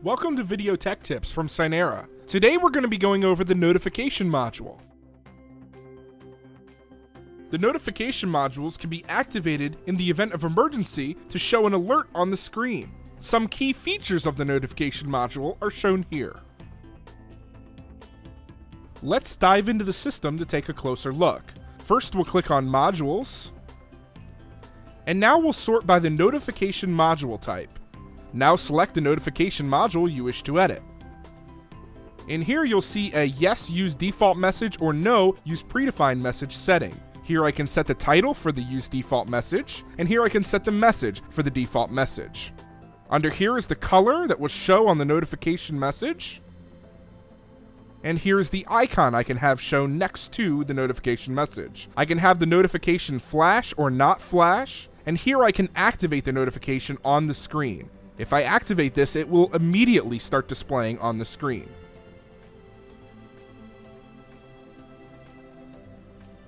Welcome to Video Tech Tips from Signera. Today we're going to be going over the notification module. The notification modules can be activated in the event of emergency to show an alert on the screen. Some key features of the notification module are shown here. Let's dive into the system to take a closer look. First, we'll click on Modules, and now we'll sort by the notification module type. Now select the notification module you wish to edit. In here you'll see a yes, use default message, or no, use predefined message setting. Here I can set the title for the use default message, and here I can set the message for the default message. Under here is the color that will show on the notification message, and here's the icon I can have shown next to the notification message. I can have the notification flash or not flash, and here I can activate the notification on the screen. If I activate this, it will immediately start displaying on the screen.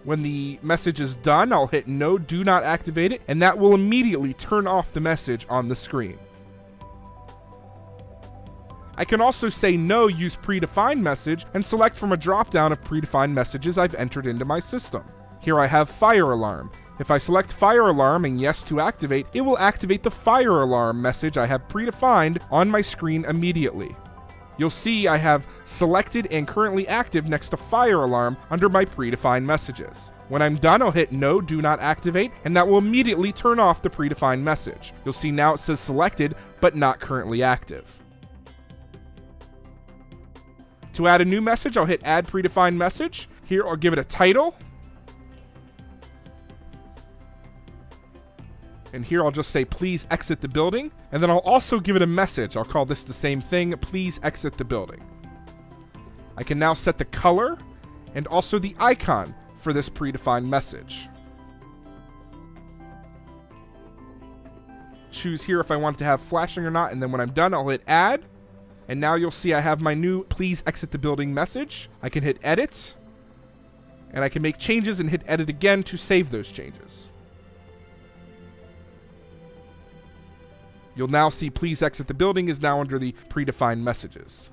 When the message is done, I'll hit no, do not activate it, and that will immediately turn off the message on the screen. I can also say no, use predefined message, and select from a drop-down of predefined messages I've entered into my system. Here I have fire alarm. If I select fire alarm and yes to activate, it will activate the fire alarm message I have predefined on my screen immediately. You'll see I have selected and currently active next to fire alarm under my predefined messages. When I'm done, I'll hit no, do not activate, and that will immediately turn off the predefined message. You'll see now it says selected, but not currently active. To add a new message, I'll hit add predefined message. Here I'll give it a title. And here I'll just say, please exit the building. And then I'll also give it a message. I'll call this the same thing, please exit the building. I can now set the color and also the icon for this predefined message. Choose here if I want it to have flashing or not, and then when I'm done, I'll hit add. And now you'll see I have my new please exit the building message. I can hit edit, and I can make changes and hit edit again to save those changes. You'll now see please exit the building is now under the predefined messages.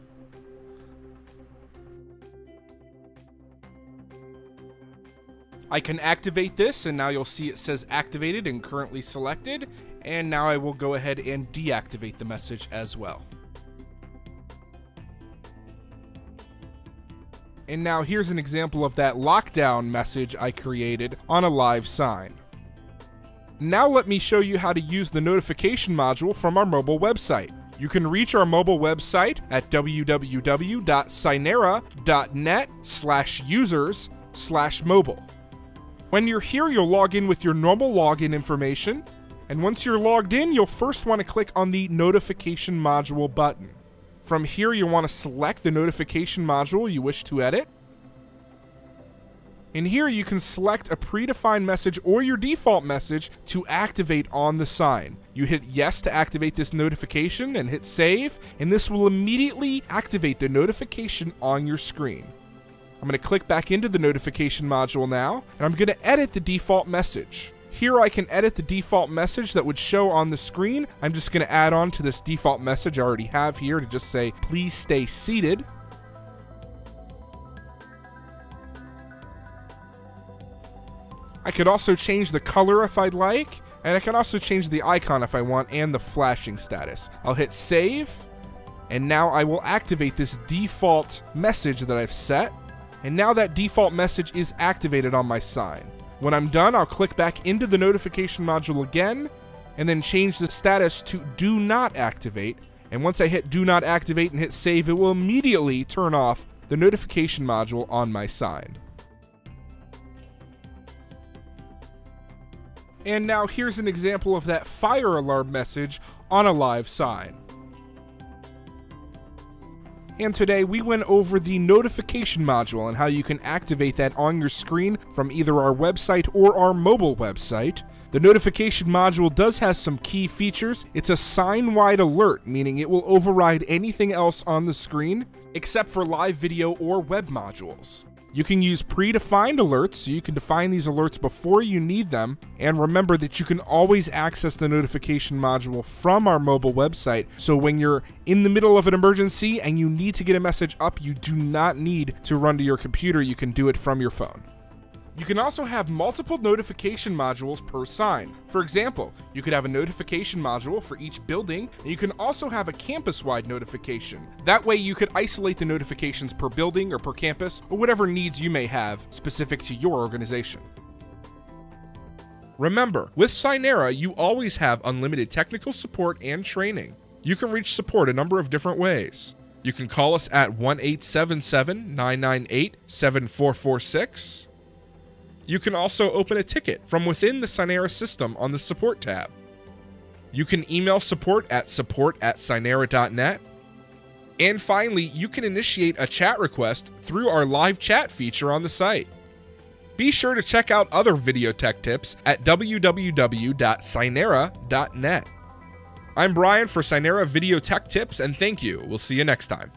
I can activate this, and now you'll see it says activated and currently selected. And now I will go ahead and deactivate the message as well. And now here's an example of that lockdown message I created on a live sign. Now let me show you how to use the notification module from our mobile website. You can reach our mobile website at www.signera.net/users/mobile. When you're here, you'll log in with your normal login information, and once you're logged in, you'll first want to click on the notification module button. From here, you'll want to select the notification module you wish to edit. In here, you can select a predefined message or your default message to activate on the sign. You hit yes to activate this notification and hit save, and this will immediately activate the notification on your screen. I'm going to click back into the notification module now, and I'm going to edit the default message. Here I can edit the default message that would show on the screen. I'm just going to add on to this default message I already have here to just say, please stay seated. I could also change the color if I'd like, and I can also change the icon if I want and the flashing status. I'll hit save, and now I will activate this default message that I've set, and now that default message is activated on my sign. When I'm done, I'll click back into the notification module again, and then change the status to do not activate, and once I hit do not activate and hit save, it will immediately turn off the notification module on my sign. And now here's an example of that fire alarm message on a live sign. And today we went over the notification module and how you can activate that on your screen from either our website or our mobile website. The notification module does have some key features. It's a sign-wide alert, meaning it will override anything else on the screen, except for live video or web modules. You can use predefined alerts, so you can define these alerts before you need them. And remember that you can always access the notification module from our mobile website. So when you're in the middle of an emergency and you need to get a message up, you do not need to run to your computer. You can do it from your phone. You can also have multiple notification modules per sign. For example, you could have a notification module for each building, and you can also have a campus-wide notification. That way you could isolate the notifications per building or per campus, or whatever needs you may have specific to your organization. Remember, with Signera, you always have unlimited technical support and training. You can reach support a number of different ways. You can call us at 1-877-998-7446. You can also open a ticket from within the Signera system on the Support tab. You can email support at signera.net. And finally, you can initiate a chat request through our live chat feature on the site. Be sure to check out other video tech tips at www.signera.net. I'm Brian for Signera Video Tech Tips, and thank you. We'll see you next time.